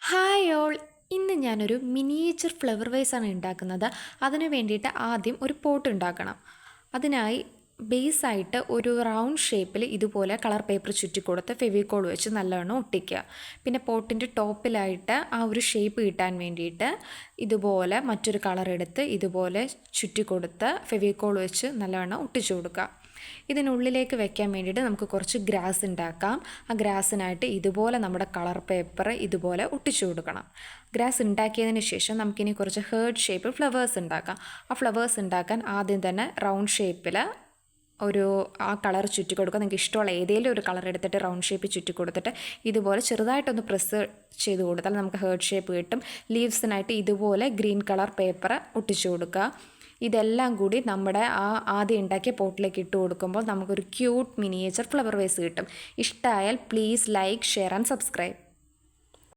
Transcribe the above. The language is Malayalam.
ഹായ് ഓൾ, ഇന്ന് ഞാനൊരു മിനിയേച്ചർ ഫ്ലവർ വേസാണ് ഉണ്ടാക്കുന്നത്. അതിന് വേണ്ടിയിട്ട് ആദ്യം ഒരു പോട്ട് ഉണ്ടാക്കണം. അതിനായി ബേസായിട്ട് ഒരു റൗണ്ട് ഷേപ്പിൽ ഇതുപോലെ കളർ പേപ്പർ ചുറ്റിക്കൊടുത്ത് ഫെവിക്കോൾ വെച്ച് നല്ലവണ്ണം ഒട്ടിക്കുക. പിന്നെ പോട്ടിൻ്റെ ടോപ്പിലായിട്ട് ആ ഒരു ഷേപ്പ് കിട്ടാൻ വേണ്ടിയിട്ട് ഇതുപോലെ മറ്റൊരു കളർ എടുത്ത് ഇതുപോലെ ചുറ്റിക്കൊടുത്ത് ഫെവിക്കോൾ വെച്ച് നല്ലവണ്ണം ഒട്ടിച്ചു കൊടുക്കുക. ഇതിനുള്ളിലേക്ക് വെക്കാൻ വേണ്ടിയിട്ട് നമുക്ക് കുറച്ച് ഗ്രാസ് ഉണ്ടാക്കാം. ആ ഗ്രാസിനായിട്ട് ഇതുപോലെ നമ്മുടെ കളർ പേപ്പർ ഇതുപോലെ ഒട്ടിച്ചു കൊടുക്കണം. ഗ്രാസ് ഉണ്ടാക്കിയതിന് ശേഷം നമുക്കിനി കുറച്ച് ഹേർട്ട് ഷേപ്പ് ഫ്ലവേഴ്സ് ഉണ്ടാക്കാം. ആ ഫ്ലവേഴ്സ് ഉണ്ടാക്കാൻ ആദ്യം തന്നെ റൗണ്ട് ഷേപ്പിൽ ആ കളർ ചുറ്റി കൊടുക്കുക. നിങ്ങൾക്ക് ഇഷ്ടമുള്ള ഏതെങ്കിലും ഒരു കളർ എടുത്തിട്ട് റൗണ്ട് ഷേപ്പ് ചുറ്റി കൊടുത്തിട്ട് ഇതുപോലെ ചെറുതായിട്ടൊന്ന് പ്രസ് ചെയ്ത് കൊടുത്താൽ നമുക്ക് ഹേർട്ട് ഷേപ്പ് കിട്ടും. ലീവ്സിനായിട്ട് ഇതുപോലെ ഗ്രീൻ കളർ പേപ്പർ ഒട്ടിച്ചു കൊടുക്കുക. ഇതെല്ലാം കൂടി നമ്മുടെ ആദ്യം ഉണ്ടാക്കിയ പോട്ടിലേക്ക് ഇട്ട് കൊടുക്കുമ്പോൾ നമുക്കൊരു ക്യൂട്ട് മിനിയേച്ചർ ഫ്ലവർ വേസ് കിട്ടും. ഇഷ്ടമായാൽ please like, share and subscribe.